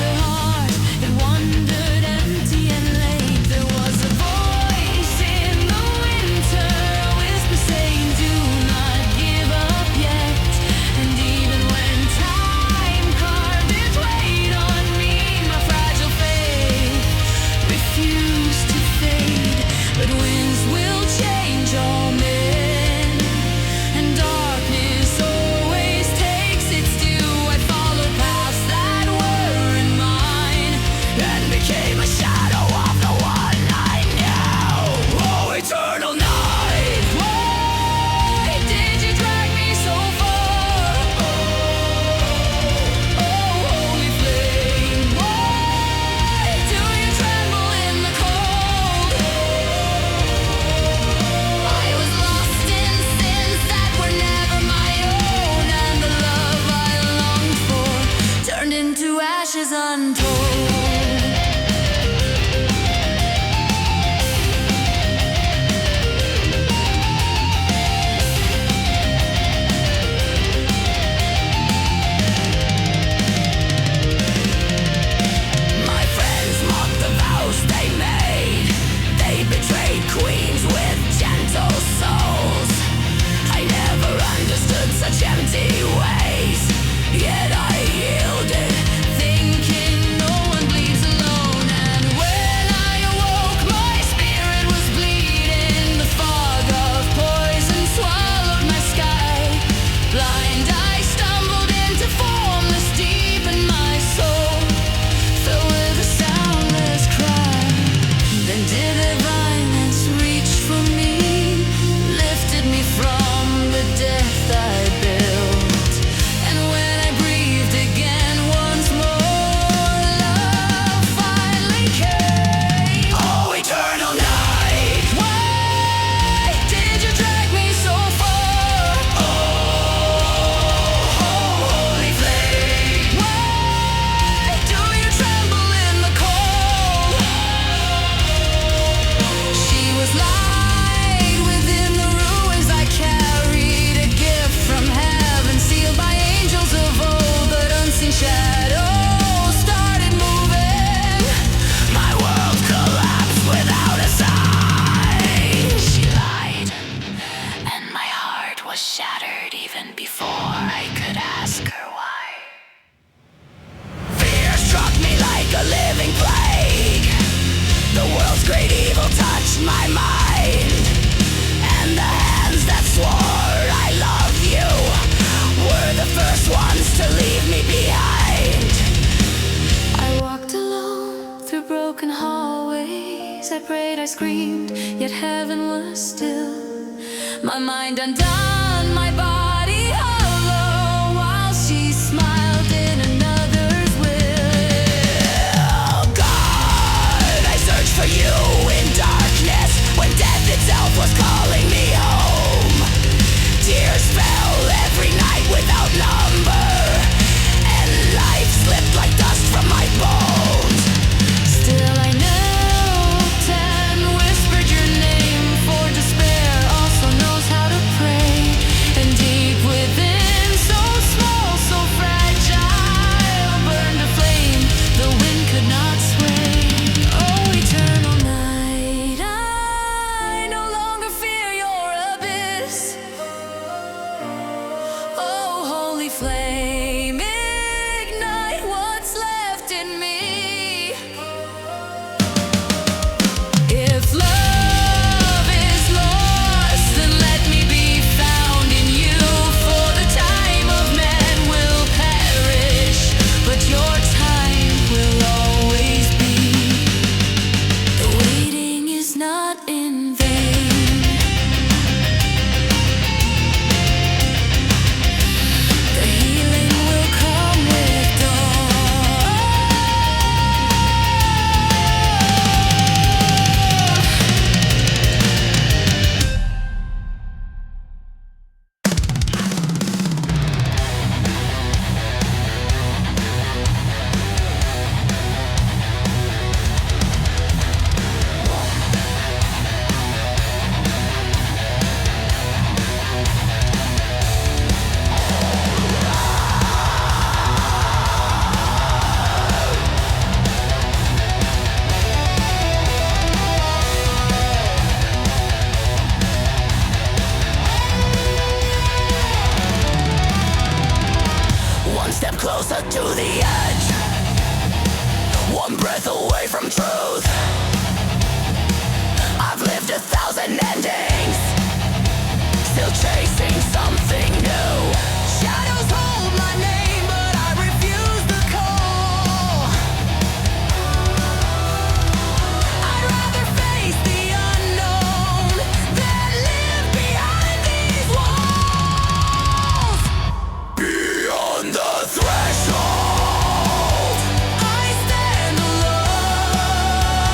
her heart, it wandered empty and late. There was a voice in the winter, a whisper saying, do not give up yet. And even when time carved its weight on me, my fragile faith refused to fade. But winds will change all men, and darkness always takes its due. I followed paths that weren't mine, and became a shadow of the one I knew. Oh, eternal night, why did you drag me so far? Oh, holy flame, why do you tremble in the cold? I was lost in sins that were never my own, and the love I longed for turned into ashes untold. My friends mocked the vows they made. They betrayed queens with gentle souls. I never understood such empty ways, yet I yielded, thinking no one bleeds alone. And when I awoke, my spirit was bleeding. The fog of poison swallowed my sky. Blind, I stumbled into formless deep, and my soul filled with a soundless cry. Then did a violence reach for me, lifted me from the death I built. And when I breathed again once more, love finally came. Oh, eternal night, why did you drag me so far? Oh, holy flame, why do you tremble in the cold? She was light within the ruins I carried, a gift from heaven sealed by angels of old. But unseen shadows started moving, my world collapsed without a sign. She lied, and my heart was shattered even before I could ask her why. Fear struck me like a living plague. The world's great evil touched my mind, and the hands that swore I love you were the first ones to leave me behind. I walked alone through broken hallways. I prayed, I screamed, yet heaven was still. My mind undone, my body hollow, while she smiled in another's will. God, I searched for you in darkness, when death itself was calling me home. Tears fell every night without number, and life slipped like dust from my bones. Still I knelt and whispered your name, for despair also knows how to pray. And one breath away from truth. I've lived 1,000 endings, still chasing something new. Shadows hold my name, but I refuse the call. I'd rather face the unknown than live behind these walls. Beyond the threshold, I stand alone.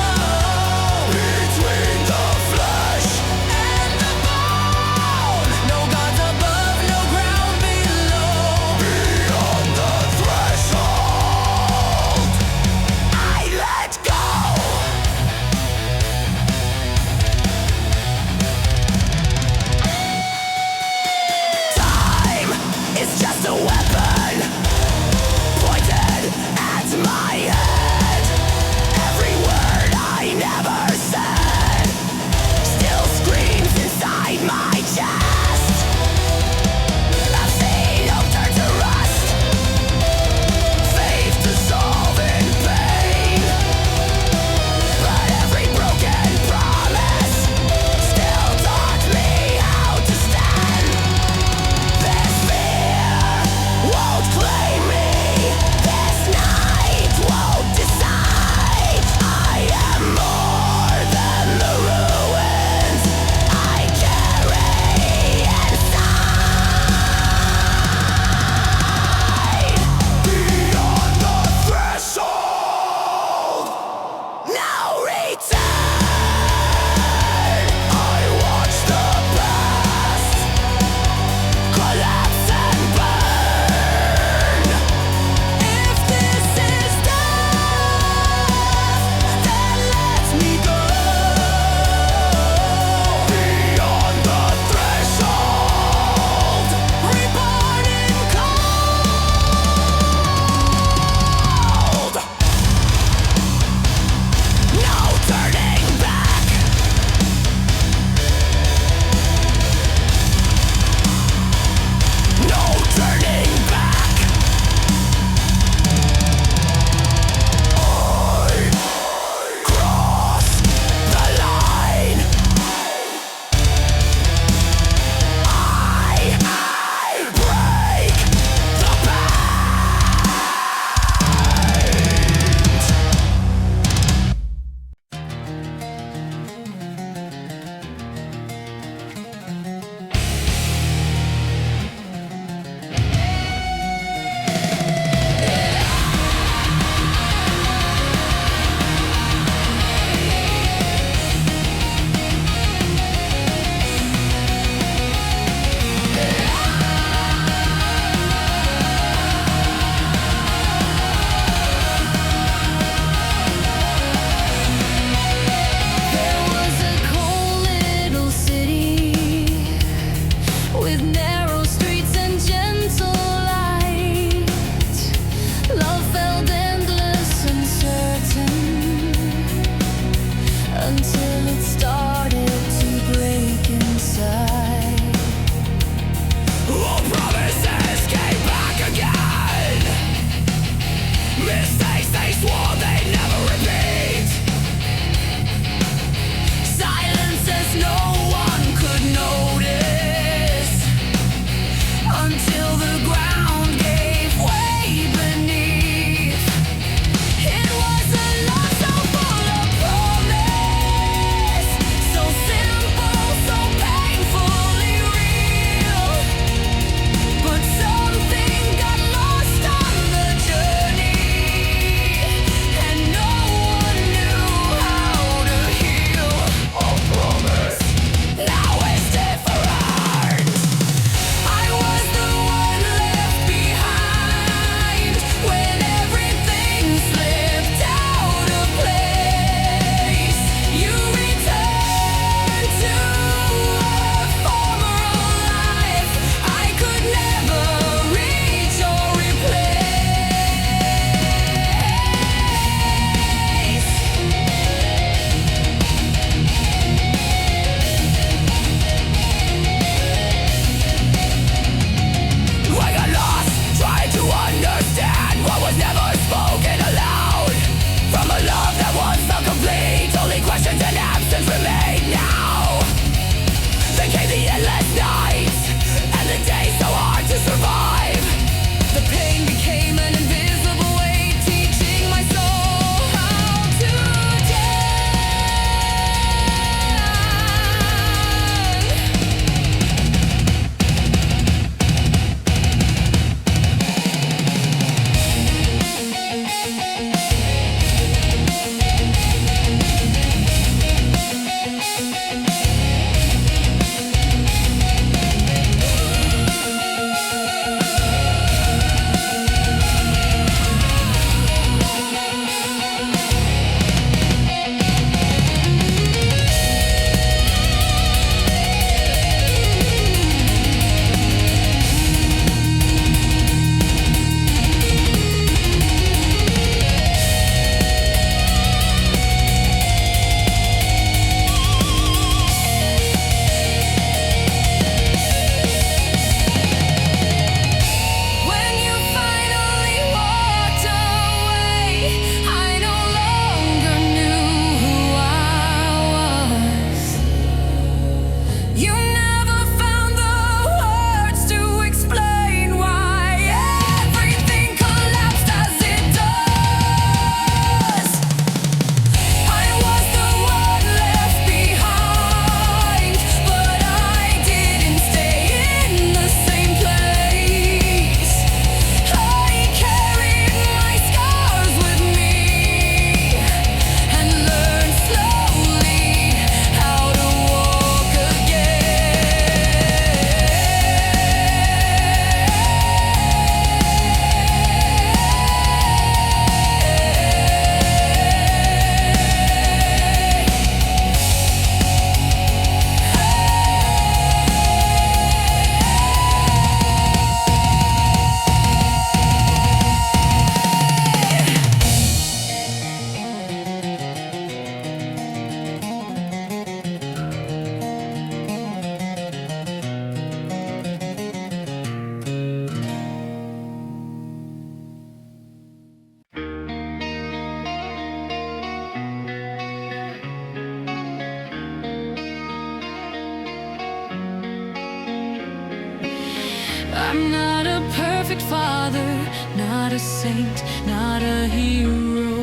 I'm not a perfect father, not a saint, not a hero.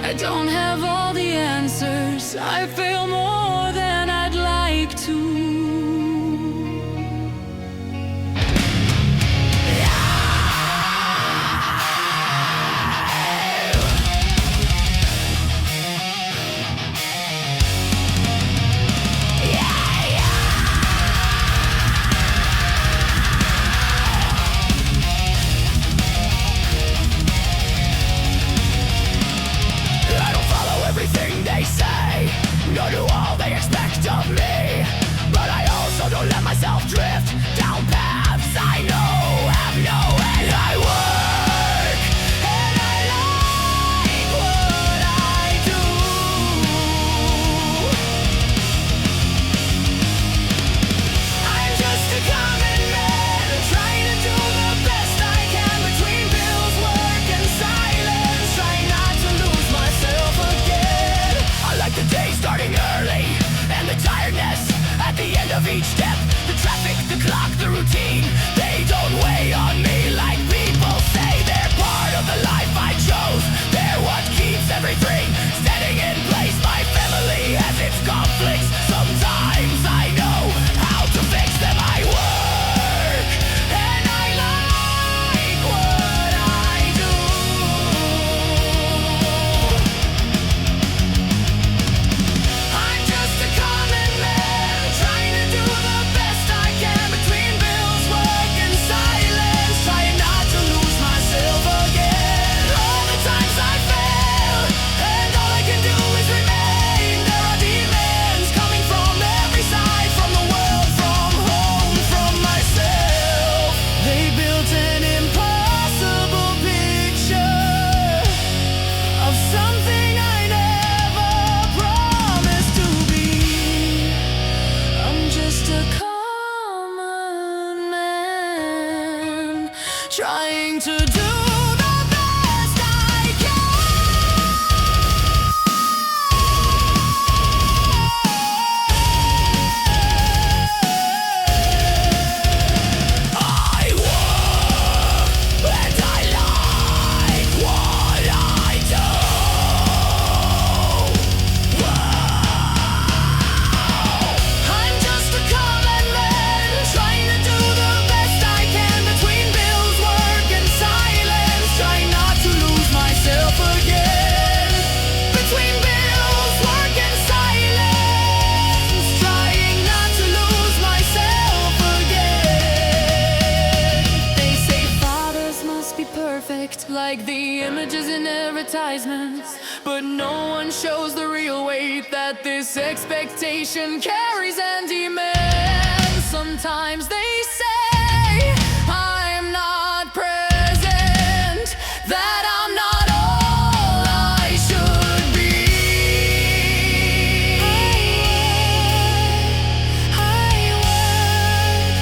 I don't have all the answers, I fail more than I'd like to. Nor do all they expect of me, but I also don't let myself drift down paths I know have no end. I work and I like what I do. I'm just a common man trying to do the best I can between bills, work and silence, trying not to lose myself again. I like the day starting early, and the tiredness at the end of each step. The traffic, the clock, the routine, they don't weigh on me like people say. They're part of the life I chose, they're what keeps everything standing in place. My family has its conflicts, sometimes I know how to fix them. I work, and I like what I do. I'm just a common man trying to do the best I can between bills, work and silence, trying not to lose myself again. All the times I fail, and all I can do is remain. There are demons coming from every side, from the world, from home, from myself. They built an impossible picture of something I never promised to be. I'm just a common man trying to do the best I can. I work and I like what I do. I'm just a common man trying to do the best I can between bills, work and silence, trying not to lose myself again. Between bills, work and silence, trying not to lose myself again. They say fathers must be perfect, like the images in advertisements, but no one shows the real weight that this expectation carries and demands. Sometimes they say I'm not present, that I'm not all I should be. I work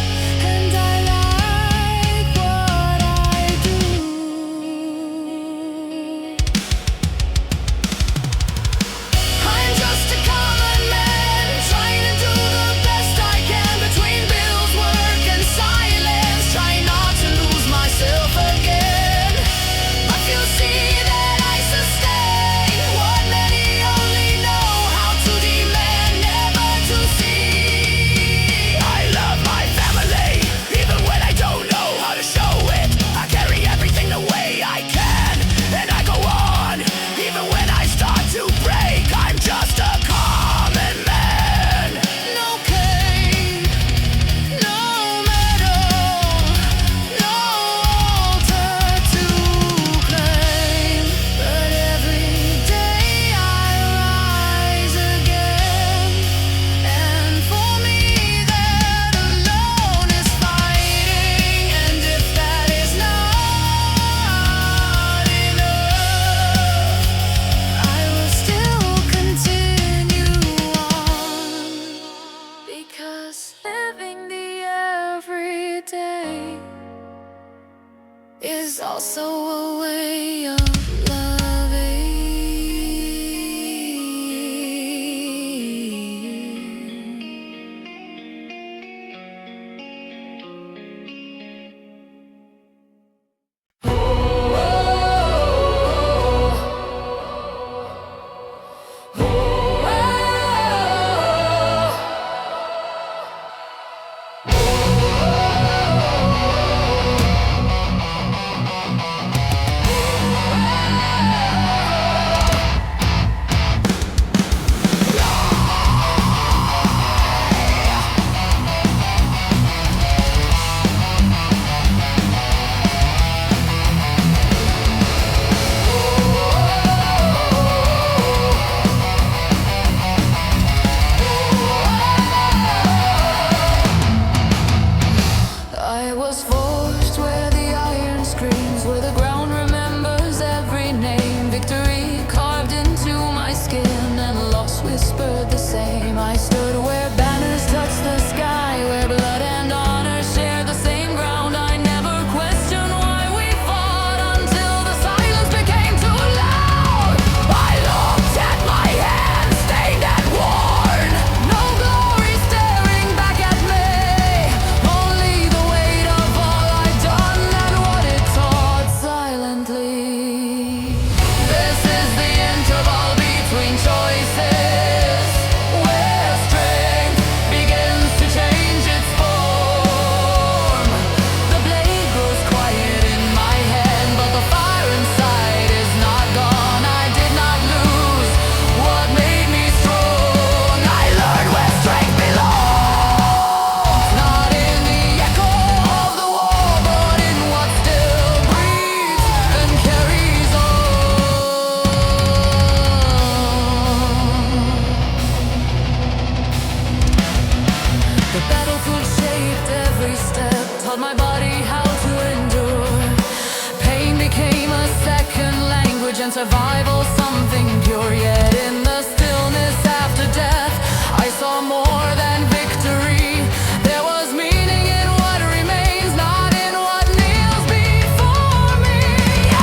and I like what I do. I'm just a common man trying to do the best I can between bills, work and silence, trying not to lose myself again. But you see that I sustain what many only know how to demand, never to see. I love my family, even when I don't know how to show it. I carry everything the way I can, and I go on, even when I start to break. I'm just a common man. No cane, no medal, no altar to claim, but every day I rise again. And for me that alone is fighting, and if that is not enough, I will still continue on, because living the everyday is also a way of loving. and survival, something pure. Yet in the stillness after death, I saw more than victory. There was meaning in what remains, not in what kneels before me.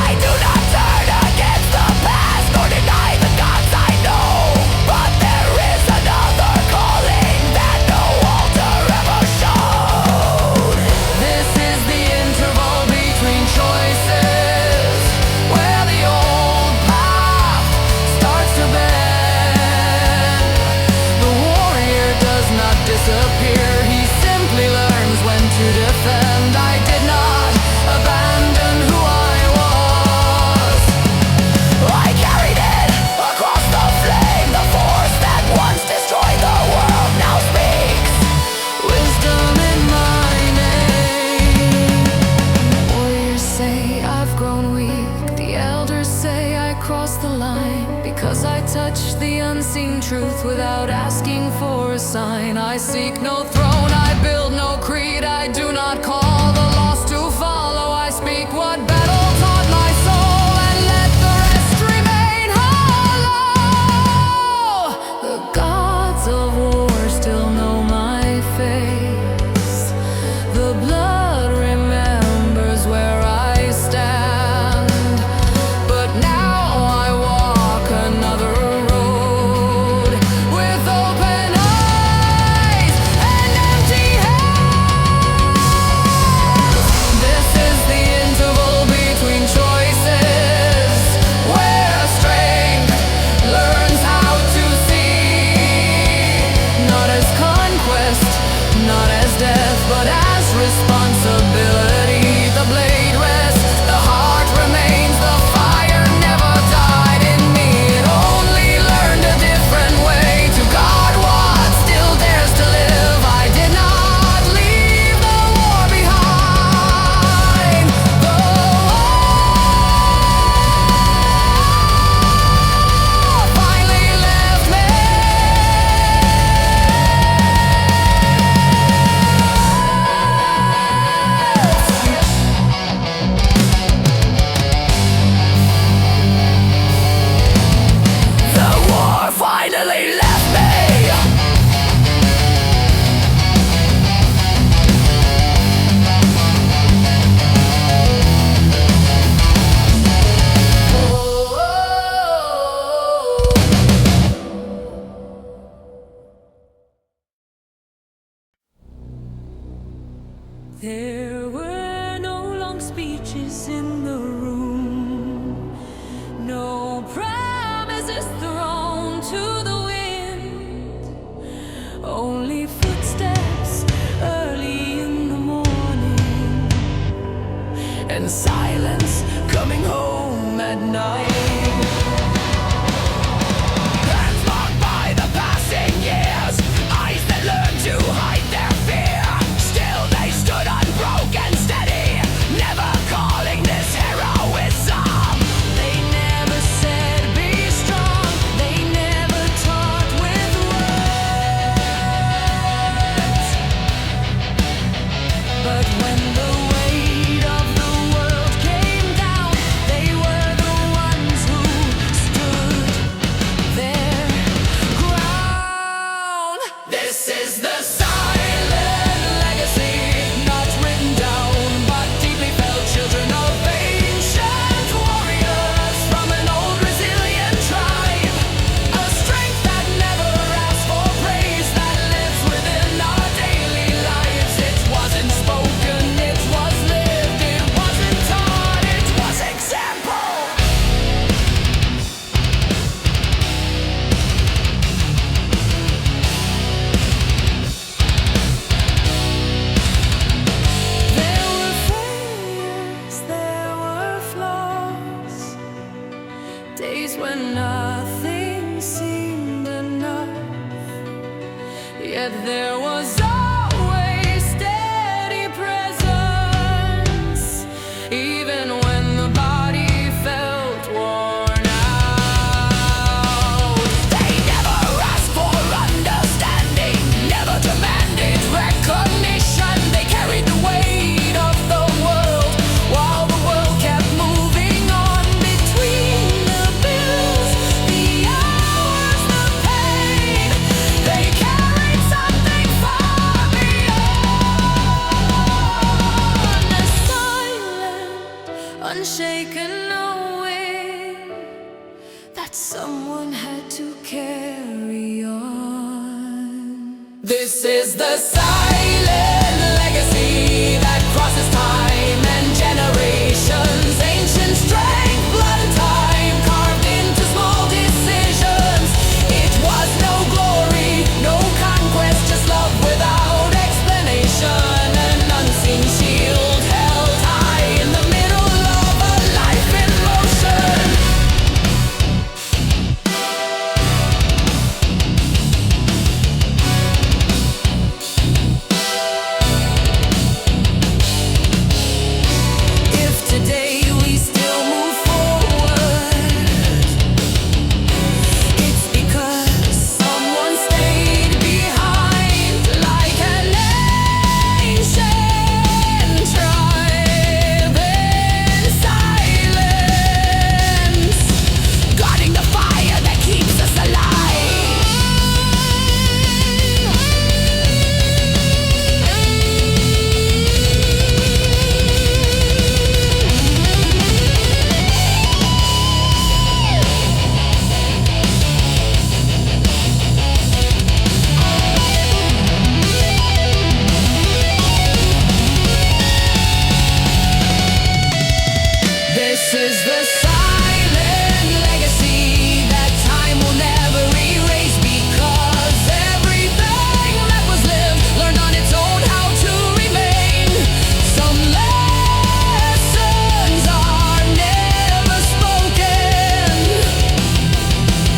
I do not turn against the past, nor deny the gods I know, but there is another calling that no altar ever showed. This is the interval between choices, where the old path starts to bend. The warrior does not disappear, he simply learns when to defend. I did not abandon who I was. I carried it across the flame. The force that once destroyed the world now speaks wisdom in my name. Warriors say I've grown weak, the elders say I crossed the line, because I touched the unseen truth without asking for a sign. I seek no throne, I build no creed, I do not call the lost to follow. I speak what battle taught my soul, and let the rest remain hollow. The gods of war still know my face. The blood remembers where I stand. But now I walk another road, with open eyes and empty hands. This is the interval between choices, where strength learns how to see, not as conquest, not as death, but as responsibility. The blade rests, the heart remains, the fire never died in me. It only learned a different way to guard what still dares to live. I did not leave the war behind. The war finally left me. The war finally left me. There were no long speeches in the room, no promises thrown to the wind, only footsteps early in the morning, and silence coming home at night. Hands marked by the passing years, eyes that learn to hide their fear. Still they stood unbroken, steady, never calling this heroism. They never said be strong, they never taught with words. But when the weight of the world came down, they were the ones who stood their ground. This is the silent legacy, not written down, but deeply felt. Children of ancient warriors from an old resilient tribe. A strength that never asks for praise, that lives within our daily lives. It wasn't spoken, it was lived, it wasn't taught, it was example. There were failures, there were flaws, days when nothing seemed enough. Yet there was always steady presence, even when the body felt worn out. They never asked for understanding, never demanded recognition. They carried the weight of the world while the world kept moving on between them. unshaken, knowing that someone had to carry on. This is the silent legacy that crosses time and generations. Ancient strength, blood and time, carved into small decisions. It was no glory, no conquest, just love without explanation. An unseen shield held high in the middle of a life in motion. If today we still move forward, it's because someone stayed behind, like an ancient tribe in silence, guarding the fire that keeps us alive. This is the silent legacy that time will never erase, because everything that was lived learned on its own how to remain. Some lessons are never spoken,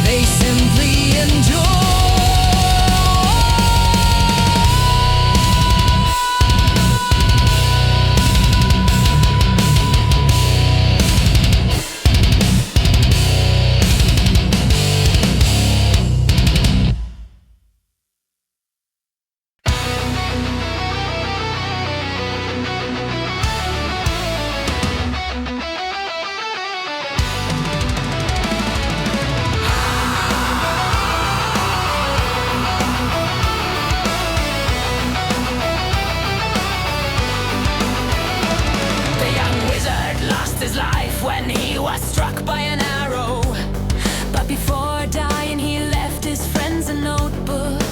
they simply endure. The young wizard lost his life when he was struck by an arrow. But before dying, he left his friends a notebook.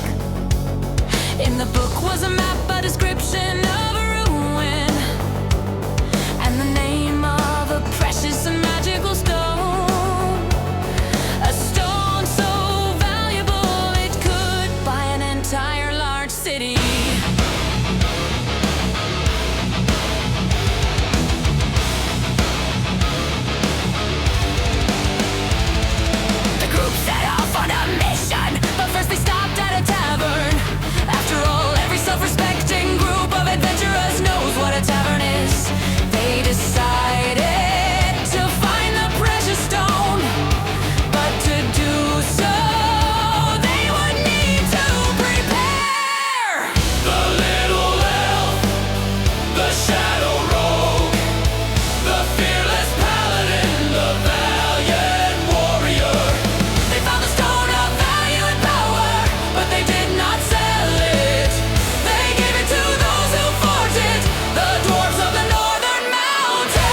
In the book was a map, a description of a ruin, and the name of a precious and magical stone. A stone so valuable it could buy an entire large city. The group set off on a mission, but first they stopped at a tavern. After all, every self-respecting group of adventurers knows what a tavern is. They decided to find the precious stone, but to do so, they would need to prepare. The little elf, the shadow rogue, the fearless paladin, the valiant warrior. They found the stone of value and power, but they did not sell it. They gave it to those who forged it, the dwarves of the northern mountains.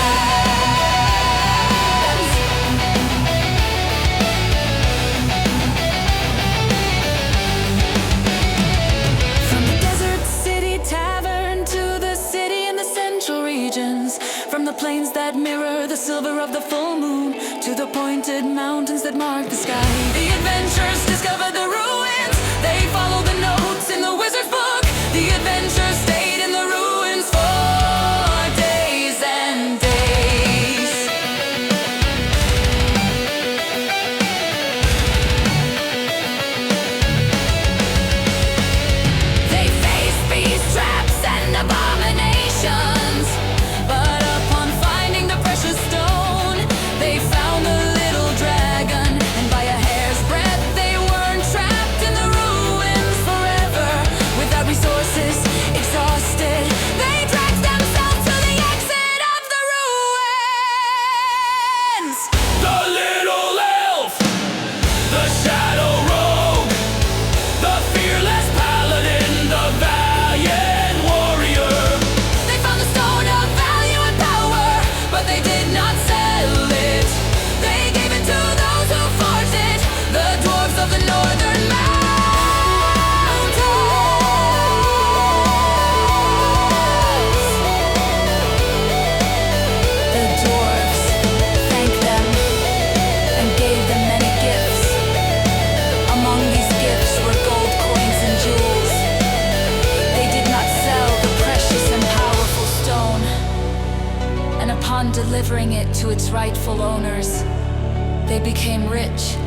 From the desert city tavern to the city in the central regions, from the plains that mirror the silver of the full moon to the pointed mountains that mark the sky, the adventurers discovered the ruins. They followed the notes in the wizard's book. The adventurers stayed in the ruins for days and days. They faced beast traps and abominations, but upon finding the precious stone, they found the little dragon, and by a hair's breadth they weren't trapped in the delivering it to its rightful owners. They became rich,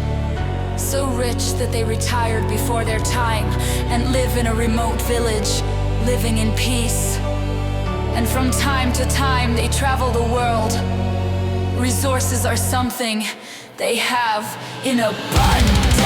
so rich that they retired before their time and live in a remote village, living in peace. And from time to time they travel the world. Resources are something they have in abundance.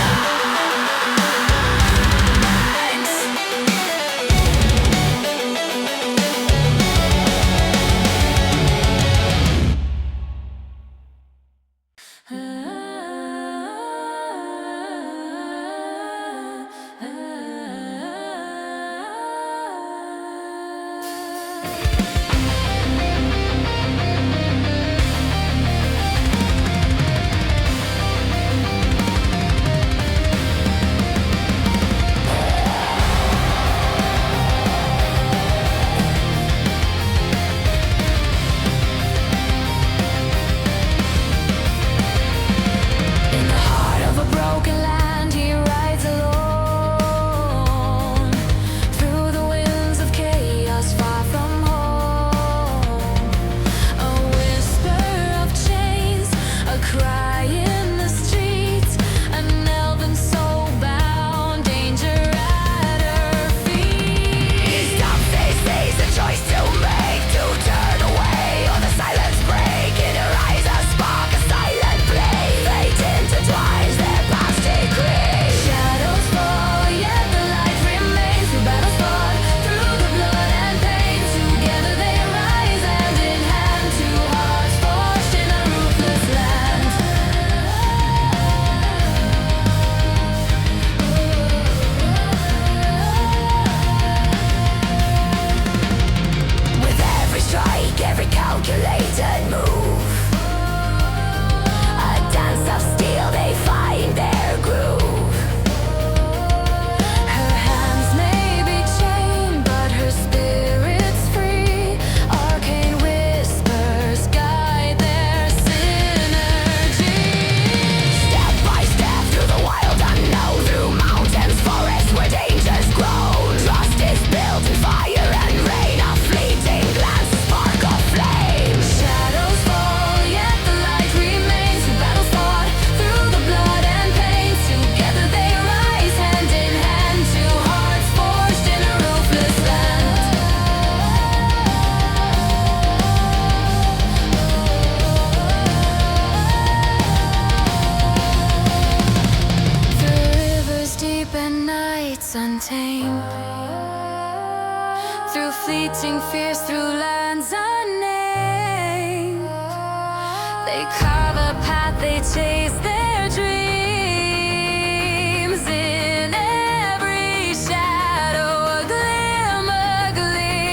Untamed, through fleeting fears, through lands unnamed, they carve a path, they chase their dreams. In every shadow, a glimmer gleams.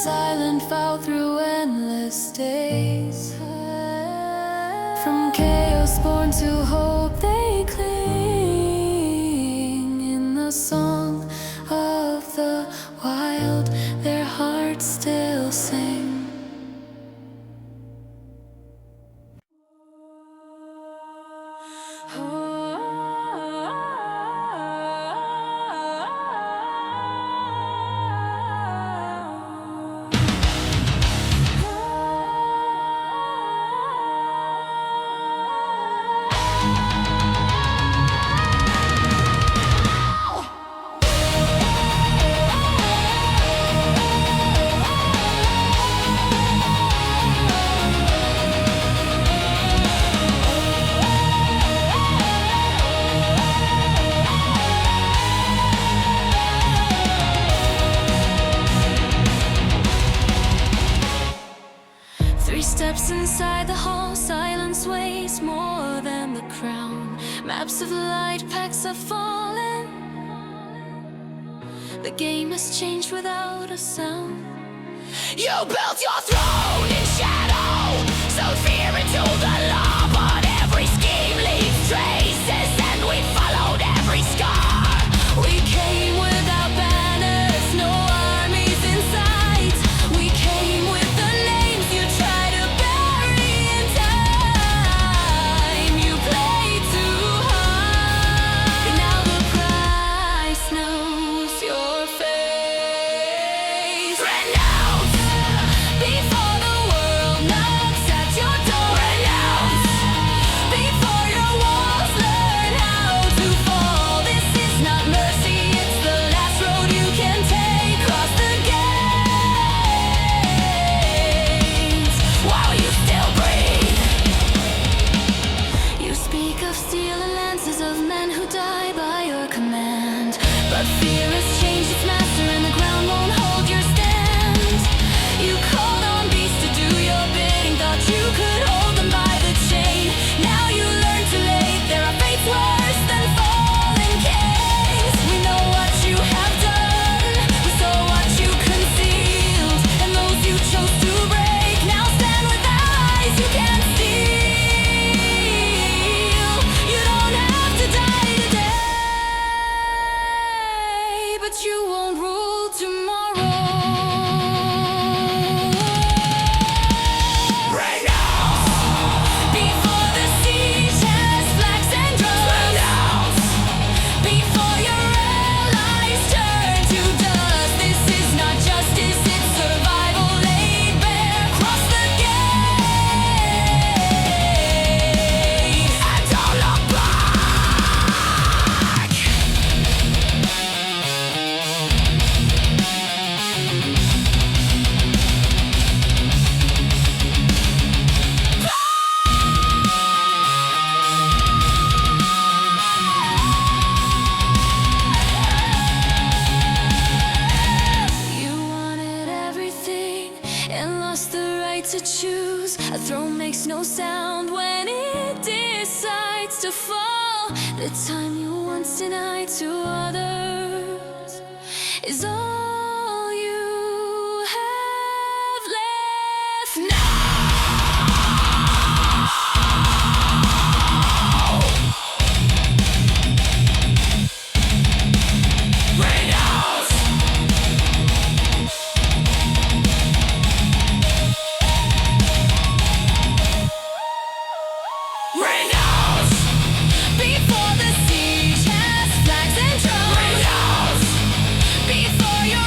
Silent fall through endless days. From chaos born to hope they cling. In the song of the wild, their hearts still sing. Scraps of light, packs have fallen. The game has changed without a sound. You built your throne in shadow, sowed fear into the law, but every scheme leaves traces, and we followed every scar. We came without banners, no armies in sight. We came with the names you try to bury in time. You played too hard. Now the price knows your face. Renounce Before the world knocks at your door. Renounce Before your walls learn how to fall. This is not mercy, it's the last road you can take. Cross the gates while you still breathe. You speak of steel and lances, of men who die by your command. But fear has changed its master, and the ground won't hold your stand. You called on beasts to do your bidding, thought you could hold them by the chain. Now you learn too late, there are fates worse than fallen kings. We know what you have done, we saw what you concealed, and those you chose to break now stand with eyes you can't steal. You don't have to die today, but you won't rule tomorrow. Renounce Before the siege has flags and drums. Renounce Before your allies turn to dust. This is not justice, it's survival laid bare. Cross the gate and don't look back. You wanted everything and lost the right to choose. A throne makes no sound when it decides to fall. The time you once denied to others is all you have left now. Renounce Renounce Before the siege has flags and drums. Renounce Before your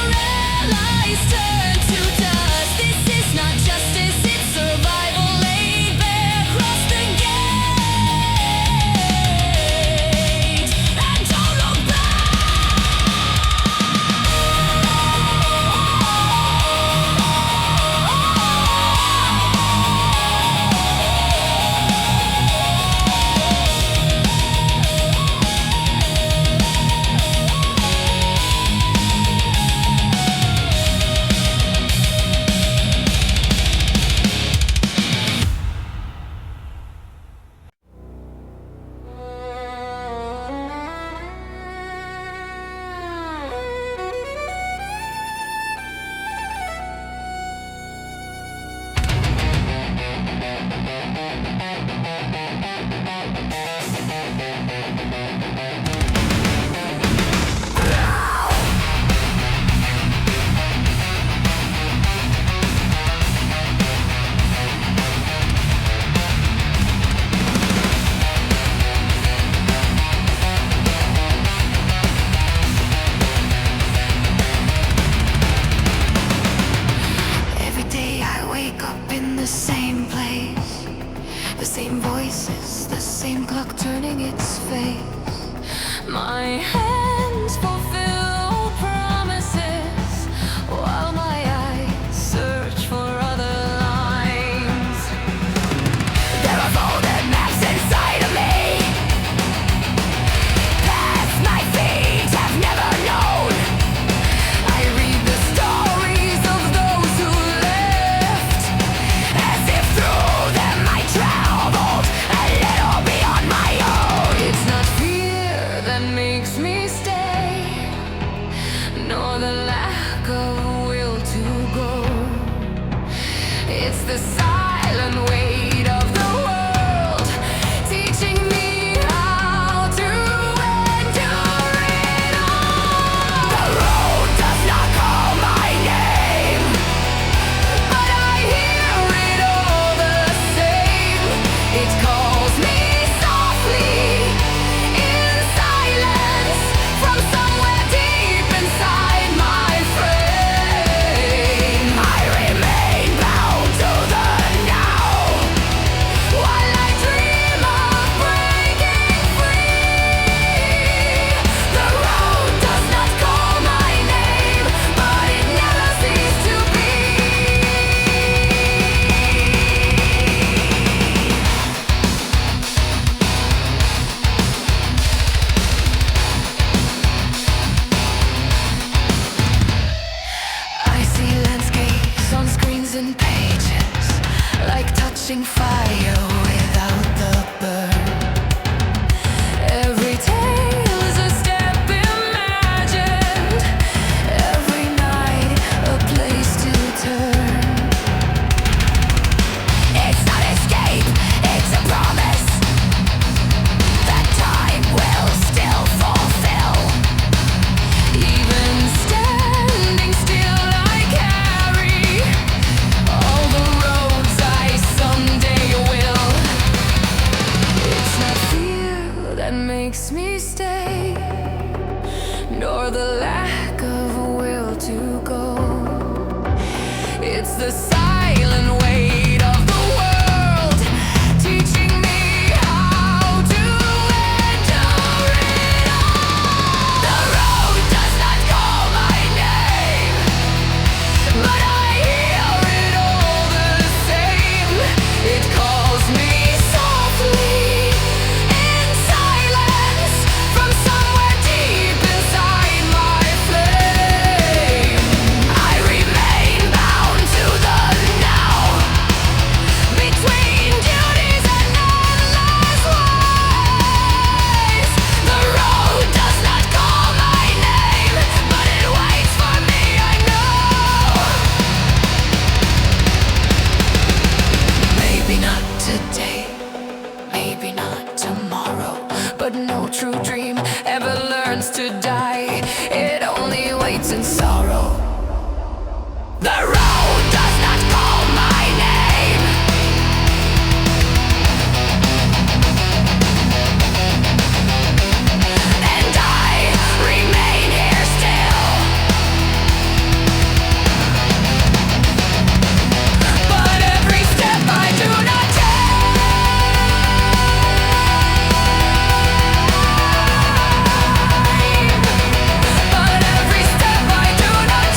nor the lack of will to go. It's the silent weight of the world teaching me how to endure it all. The road does not call my name, but I hear it all the same. It calls me softly in silence from somewhere deep inside my frame. I remain bound to the now while I dream of breaking free. The road does not call my name, but it never ceases to be. I see landscapes on screens and pages, like touching fire without the burn. Every tale is a step imagined, every night a place to turn. It's not escape, it's a promise that time will still fulfill. Even standing still, I carry all the roads I someday will. It's not fear that makes me stay, nor the lack of will to go. It's the silent weight of the world teaching me how to endure it all. The road does not call my name, but I hear it all the same. It calls me softly in silence from somewhere deep inside my flame. I remain bound to the now between duties and endless ways. The road does not call my name, but it waits for me, I know. Maybe not today, maybe not tomorrow, but no true dream ever learns to die. It only waits in sorrow. The road does not call my name, and I remain here still. But every step I do not take, but every step I do not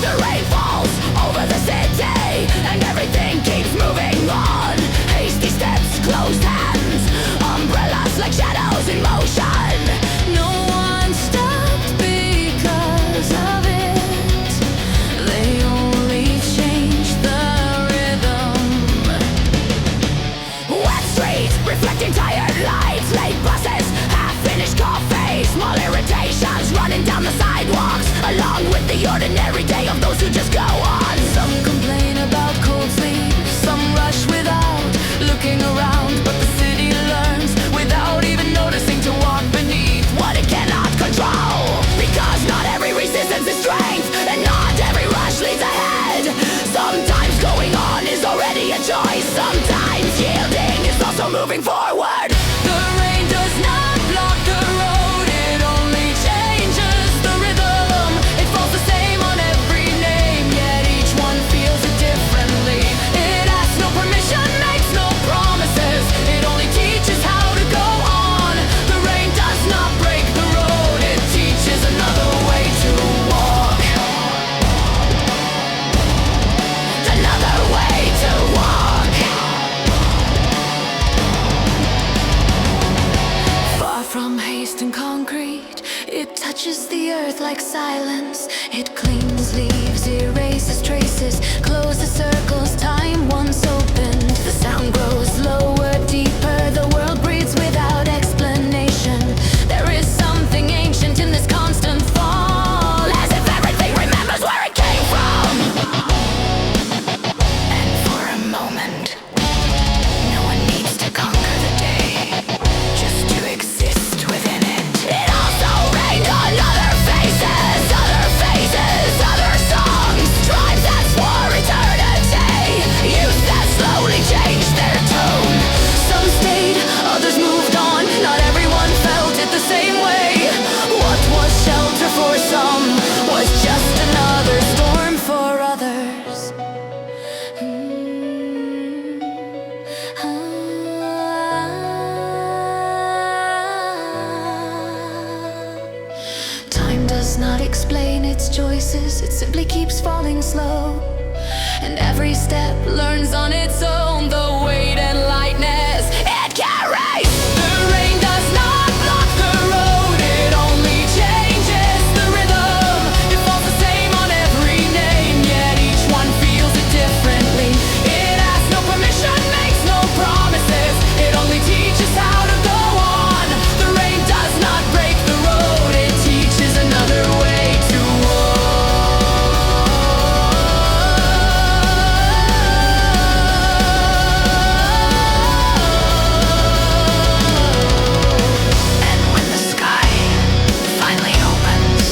The rain falls over the city, and everything keeps moving on. Hasty steps, closed hands, umbrellas like shadows in motion. No one stopped because of it. They only changed the rhythm. Wet streets reflecting tired lights, late buses, half-finished coffee, small irritations running down the sidewalks, along with the ordinary day of those who just go on. Some complain about cold sleep, some rush without looking around, but the city learns without even noticing to walk beneath what it cannot control. Because not every resistance is strength, and not every rush leads ahead. Sometimes going on is already a choice, sometimes yielding is also moving forward. The rain does not blow molten concrete. It touches the earth like silence. It cleans leaves, erases traces, closes circles time once opened. The sound grows lower, deeper. The world breathes without explanation. There is something ancient in this constant fall, as if everything remembers where it came from. And for a moment, no one needs to conquer the day, just to exist within it. It also rained on other faces, other faces, other songs. Tribes that swore eternity, youth that slowly changed their tone. Some stayed, others moved on. Not everyone felt it the same way. What was shelter for some was just another storm for others. Time does not explain its choices, it simply keeps falling slow. And every step learns on its own the weight and lightness it carries. The rain does not block the road, it only changes the rhythm. It falls the same on every name, yet each one feels it differently. It asks no permission, makes no promises, it only teaches how to go on. The rain does not break the road, it teaches another way to walk. And when the sky finally opens,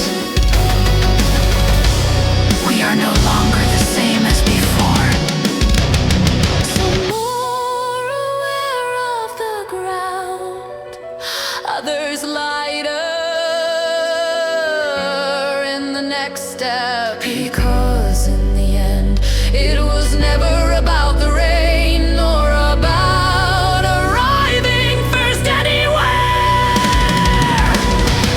we are no longer the same as before. Some more aware of the ground, others lighter in the next step. Because in the end, it was never about the rain or about arriving first anywhere.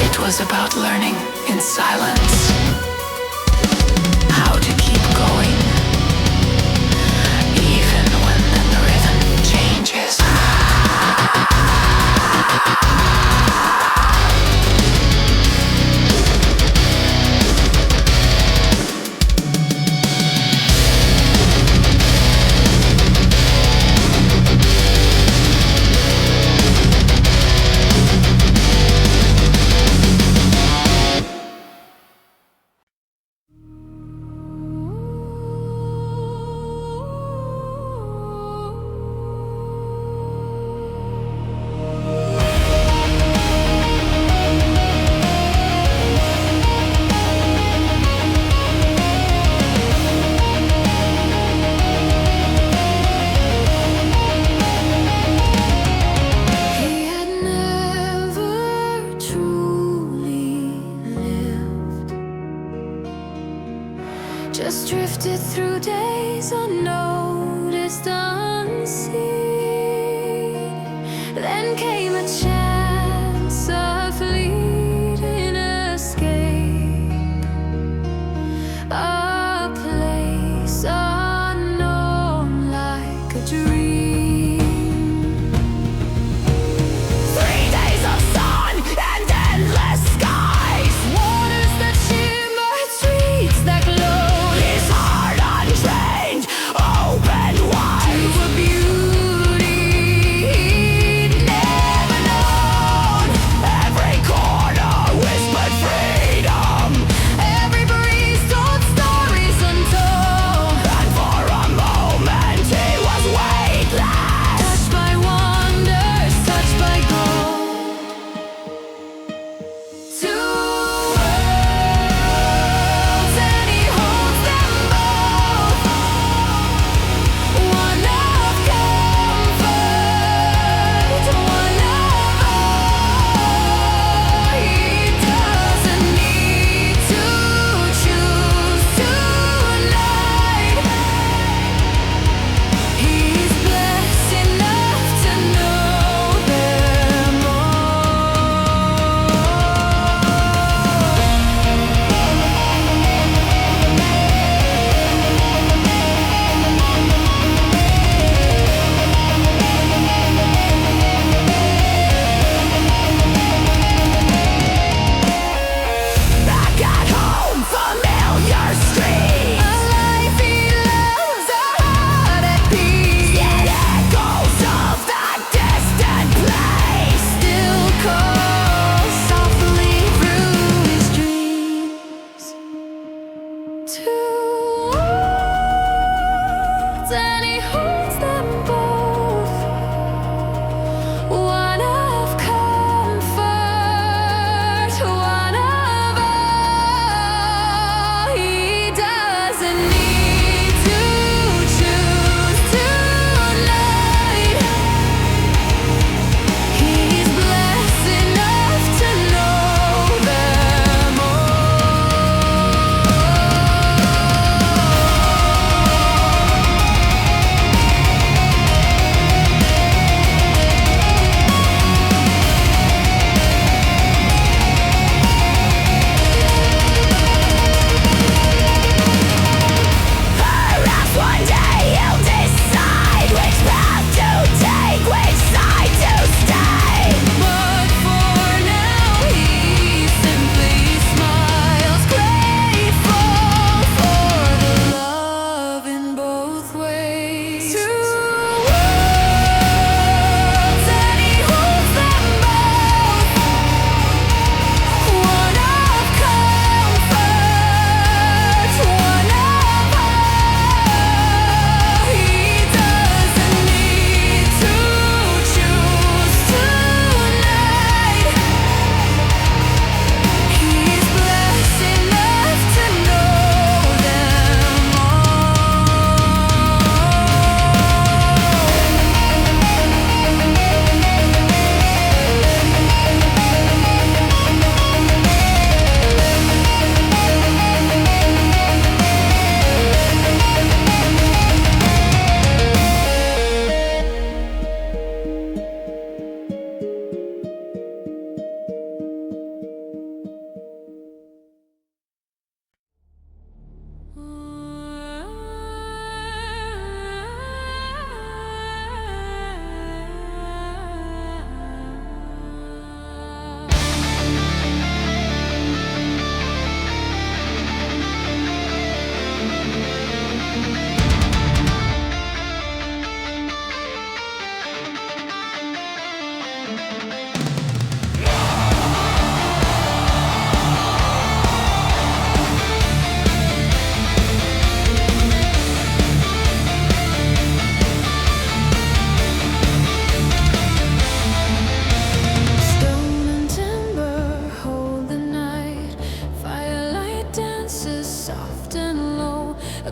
It was about learning in silence how to keep going, even when the rhythm changes. He had never truly lived, just drifted through days unnoticed, unseen. Then came a chance, a fleeting escape, a place unknown like a dream. 3 days of sun and endless skies, waters that shimmer, streets that glow. His heart untrained, open wide to a beauty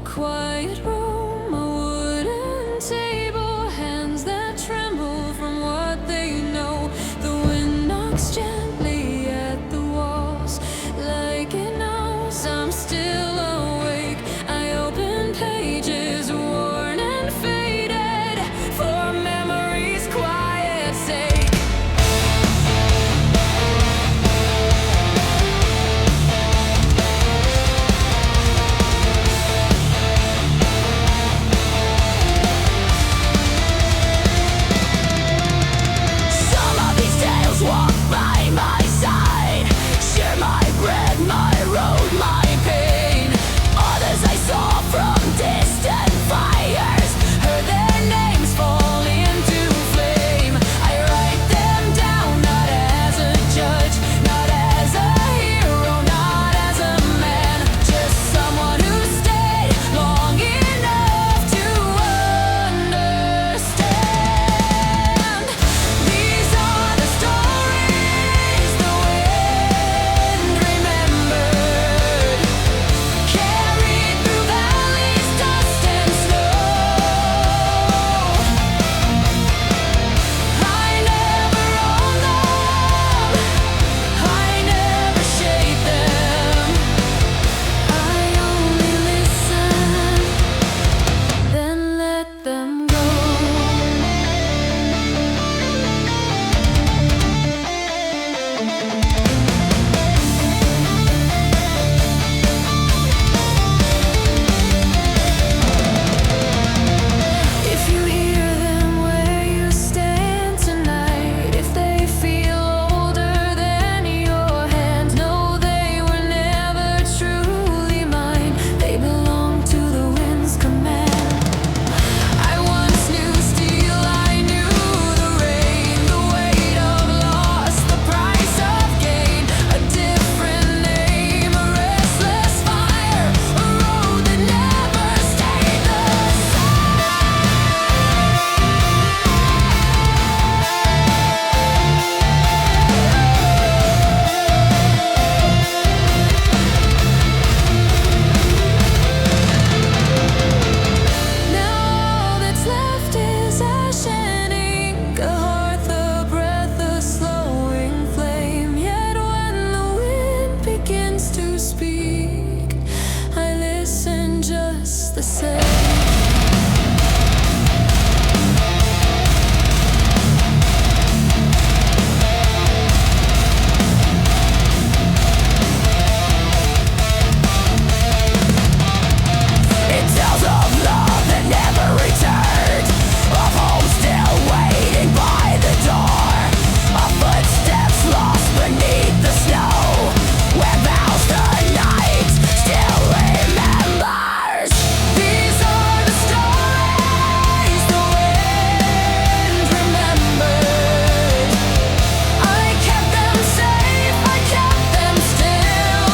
quiet room, a wooden table, hands that tremble from what they know. The wind knocks gently at the walls, like it knows I'm still awake. I open pages worn and faded for memory's quiet sake. Some of these tales walk by my side, share my bread, my road, my pain. Others I saw from distant fires, heard their names fall into flame. I write them down, not as a judge, not as a hero, not as a man, just someone who stayed long enough to understand. These are the stories the wind remembered, carried through valleys, dust and snow. I never owned them, I never shaped them. I only listened, then let them go. If you hear them where you stand tonight, if they feel older than your hand, know they were never truly mine. They belong to the wind's command. I once knew steel, I knew the rain, the weight of loss, the price of gain. A different name, a restless fire, a road that never stayed the Now all that's left is ash and ink, a hearth, a breath, a slowing flame. Yet when the wind begins to speak, I listen just the same. It tells of love that never returned, of home still waiting by the door, of footsteps lost beneath the snow, where vows the night still remembers. These are the stories the wind remembered. I kept them safe, I kept them still.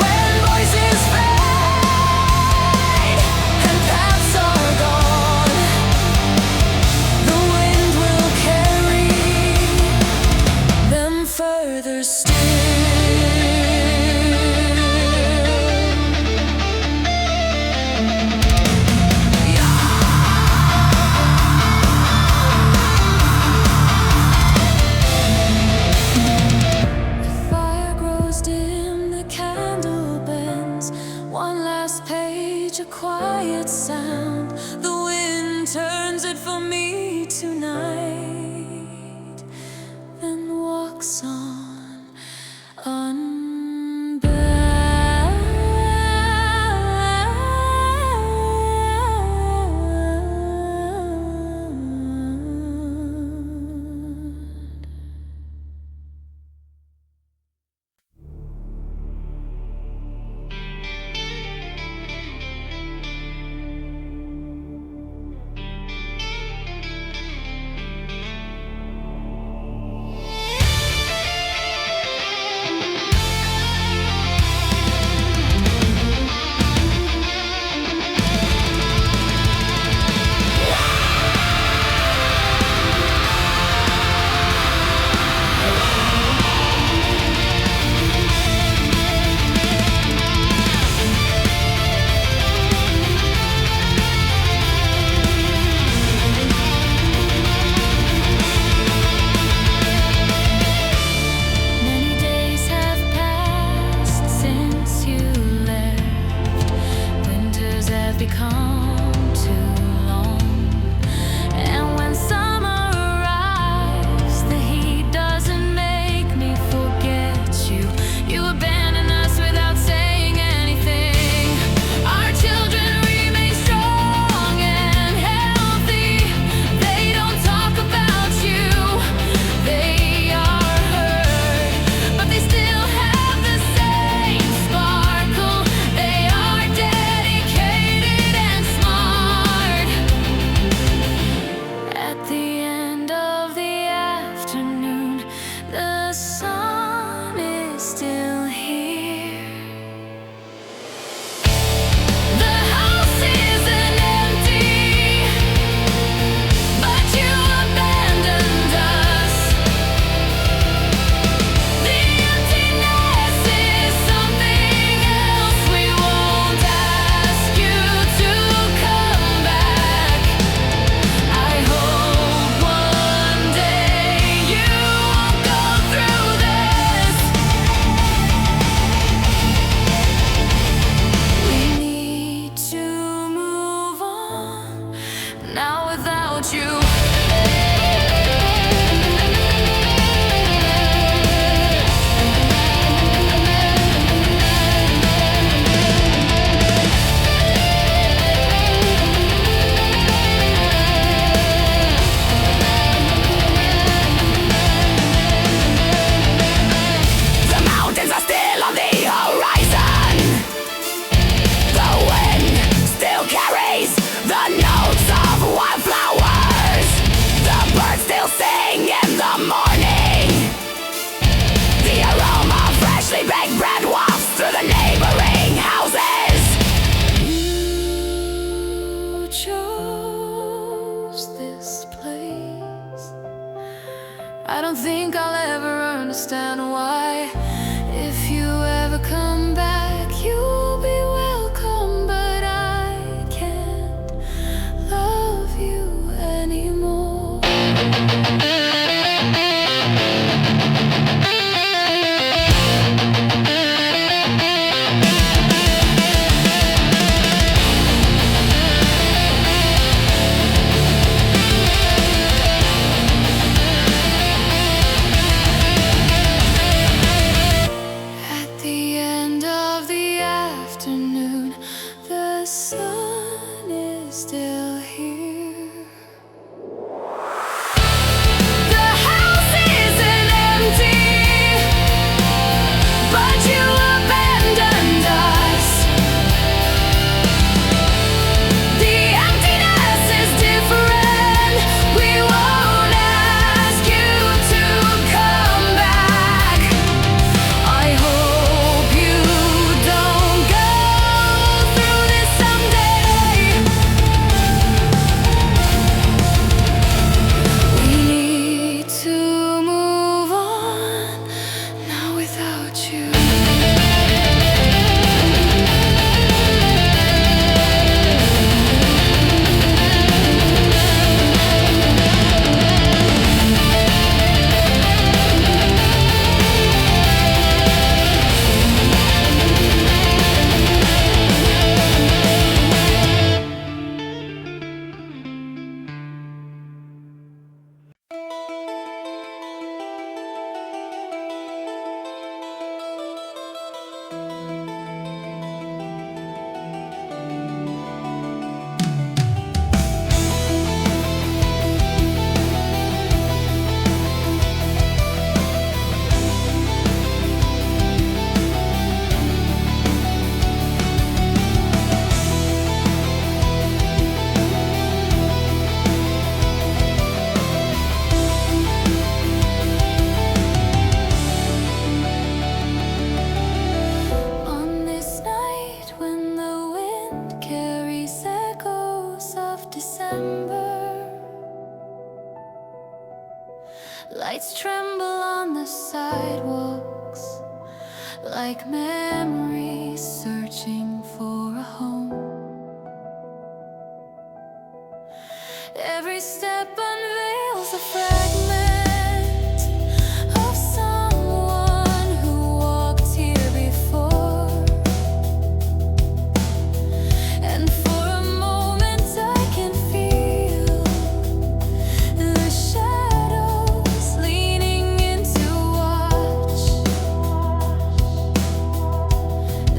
When voices fade and paths are gone, the wind will carry them further still. The fire grows dim, the candle bends. One last page, a quiet sound. The wind turns it for me tonight, then walks on unbound. I don't think I'll ever understand why. If you ever come back, you'll be welcome, but I can't love you anymore. At the end of the afternoon, the sun is still here. The house isn't empty, but you abandoned us. The emptiness is different. We won't ask you to come back. I hope you don't go through this someday. We need to move on now without you. On this night when the wind carries echoes of December, lights tremble on the sidewalks like memories searching for a home. Every step unveils a fragment of someone who walked here before. And for a moment I can feel the shadows leaning into watch.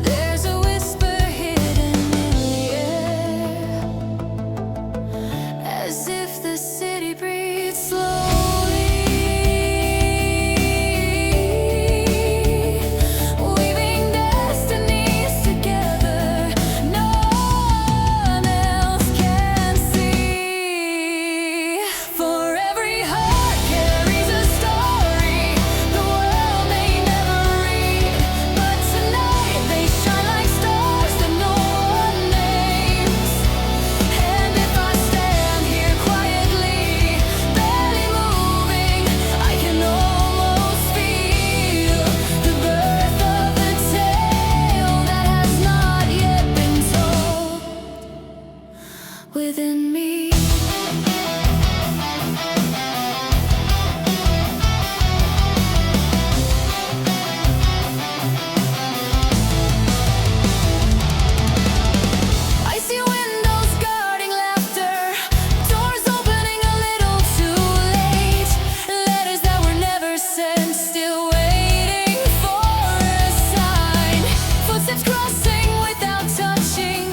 There's a whisper hidden in the air, as if the city breathes slowly, weaving destinies together no one else can see. For every heart carries a story the world may never read, but tonight they shine like stars that no one names. And if I stand here quietly, barely moving, I can almost feel the birth of the tale that has not yet been told within me. I see windows guarding laughter, doors opening a little too late, letters that were never sent, still waiting for a sign, footsteps crossing without touching,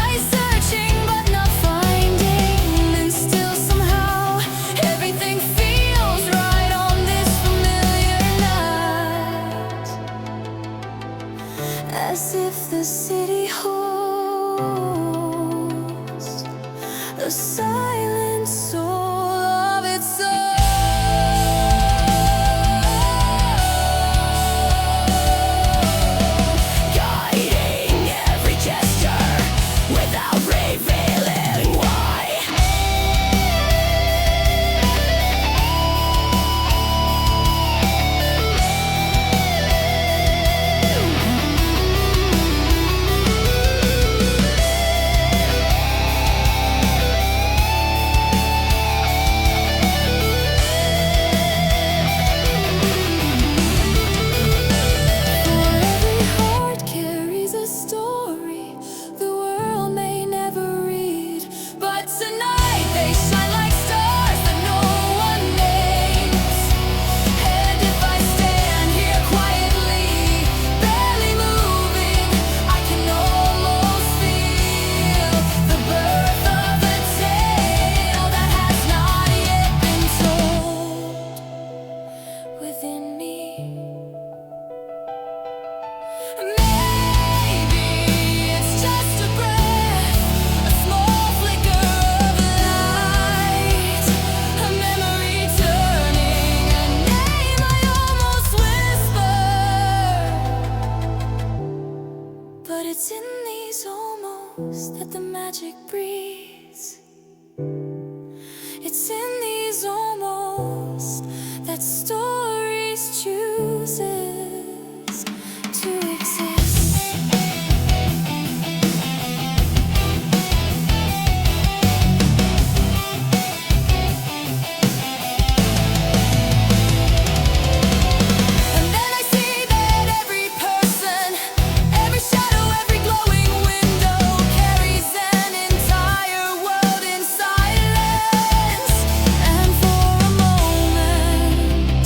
eyes searching but not finding, and still somehow everything feels right on this familiar night, as if the city holds the silent soul of its own. within me. Maybe it's just a breath, a small flicker of light, a memory turning, a name I almost whisper. But it's in these almost that the magic breathes. It's in these almost that stories chooses to exist. And then I see that every person, every shadow, every glowing window carries an entire world in silence. And for a moment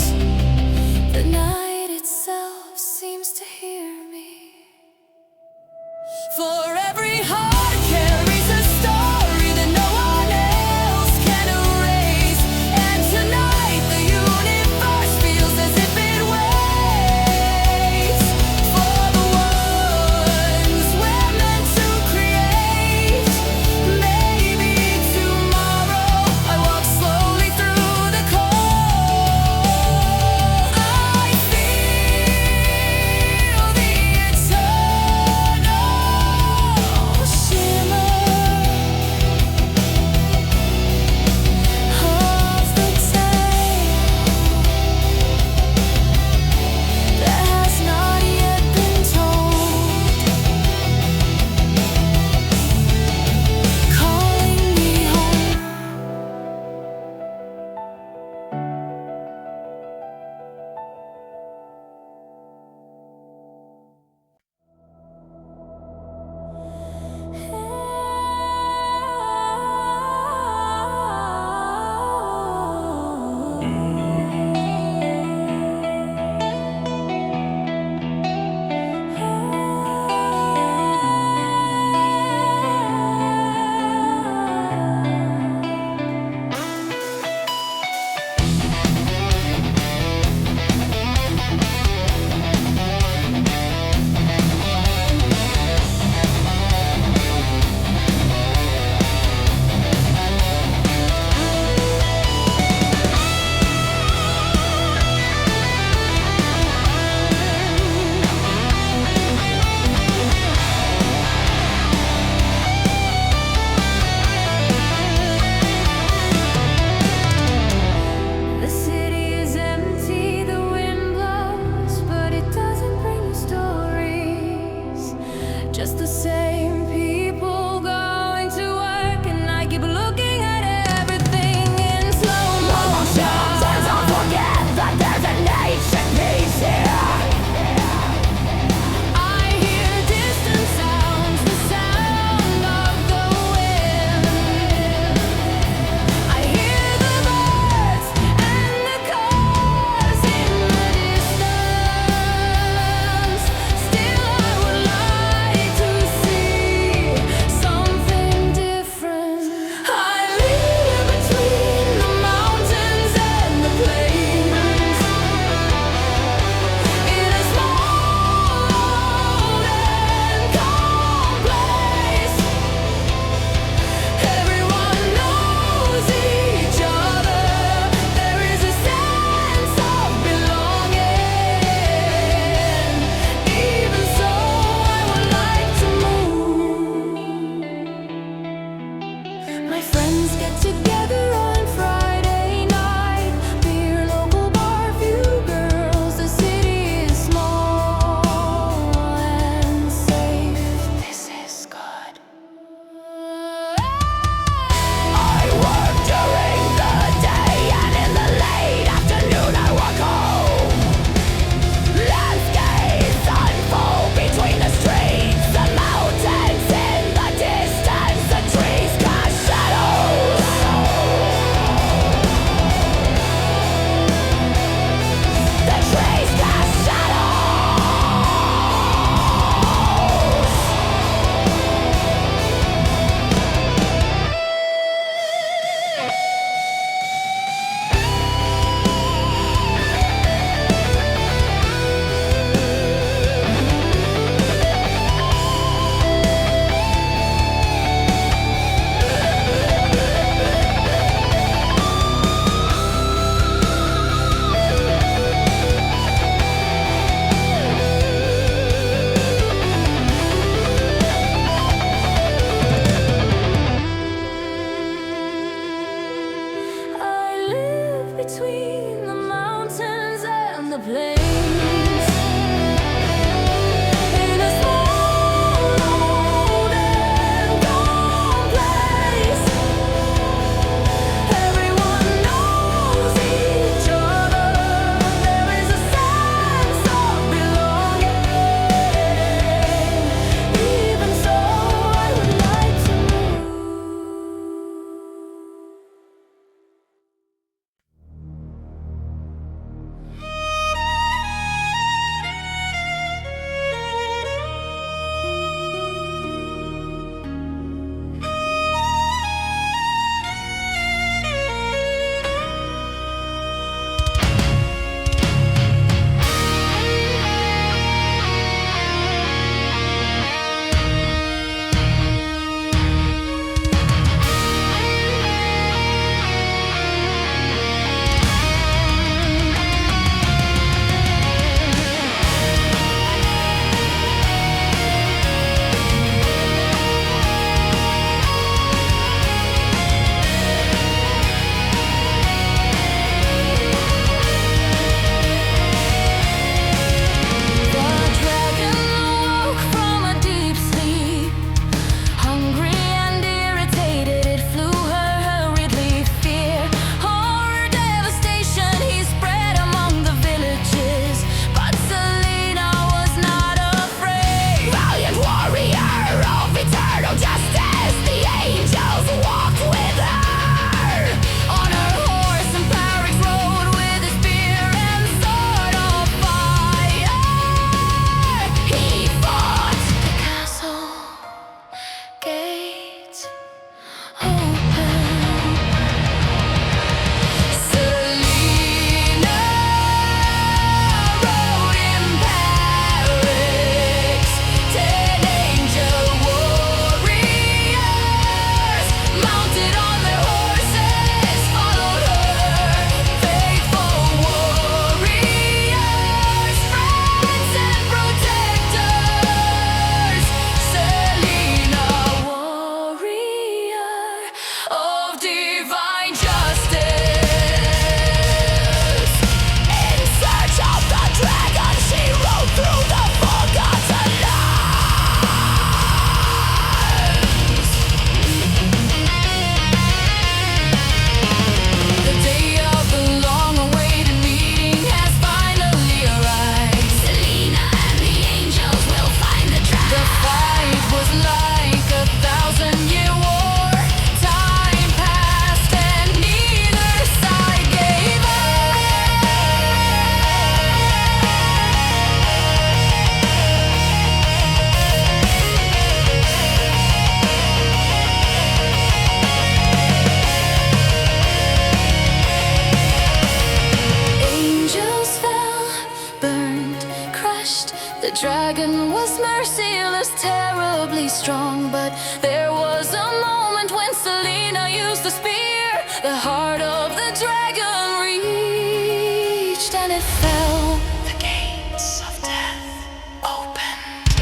The dragon was merciless, terribly strong, but there was a moment when Selena used the spear. The heart of the dragon reached and it fell. The gates of death opened.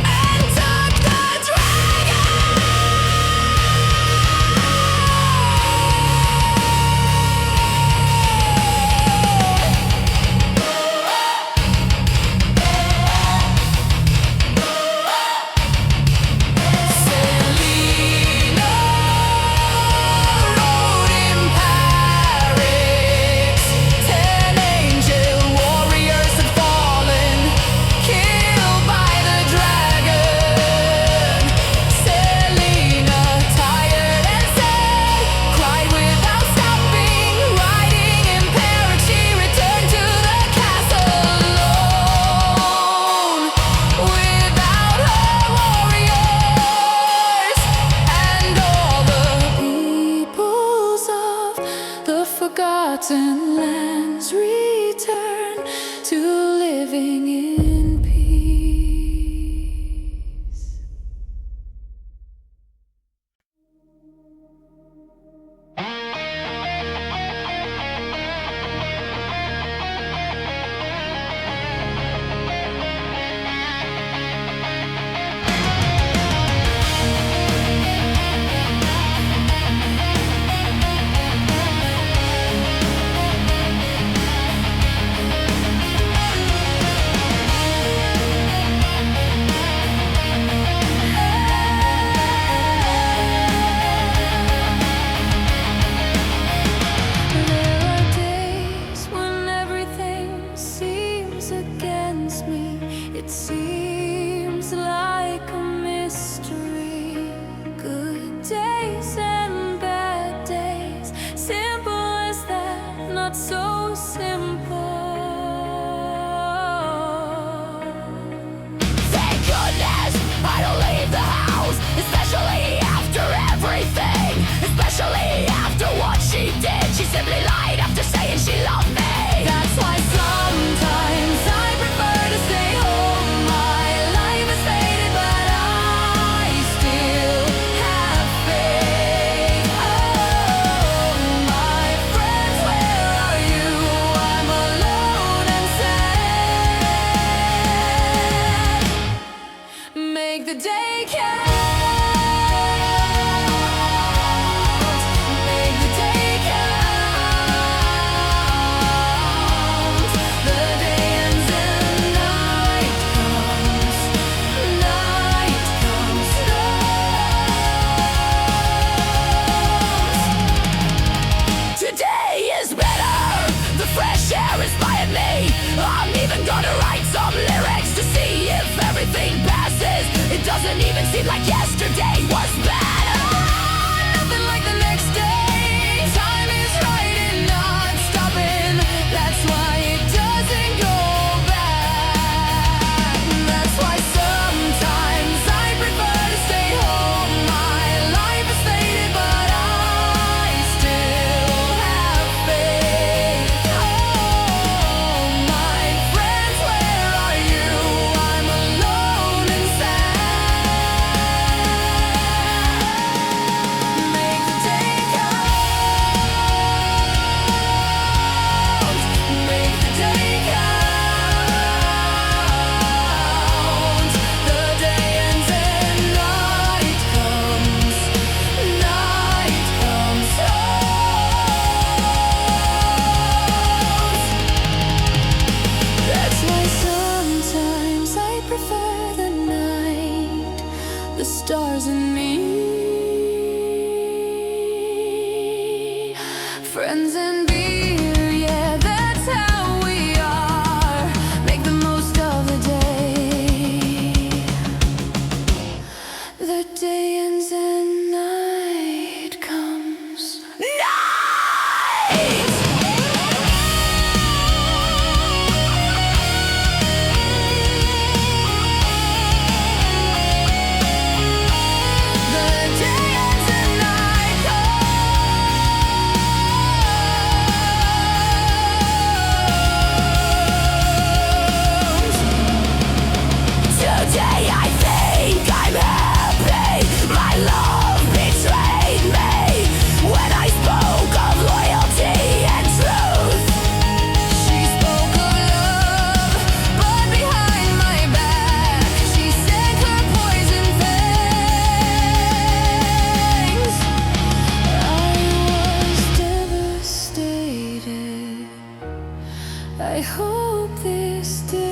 And took the dragon. Forgotten lands return to living in peace. It seems like a mystery. Good days and bad days, simple as that, not so simple. Thank goodness I don't leave the house, especially after everything, especially after what she did. She simply lied after saying she loved me. That's why sometimes I prefer to stay home. My life is faded, but I still have faith. Oh, my friends, where are you? I'm alone and sad. Make the day count. Make the day count. The day ends and night comes. Night comes. Today is better, the fresh air inspired me. I'm even gonna write some lyrics to see if everything passes. It doesn't even seem like yesterday was better. Nothing like the next day. Time is right and not stopping. That's why it doesn't go back. That's why sometimes I prefer to stay home. My life is faded, but I still have faith. Oh, my friends, where are you? I'm alone and sad. I hope this day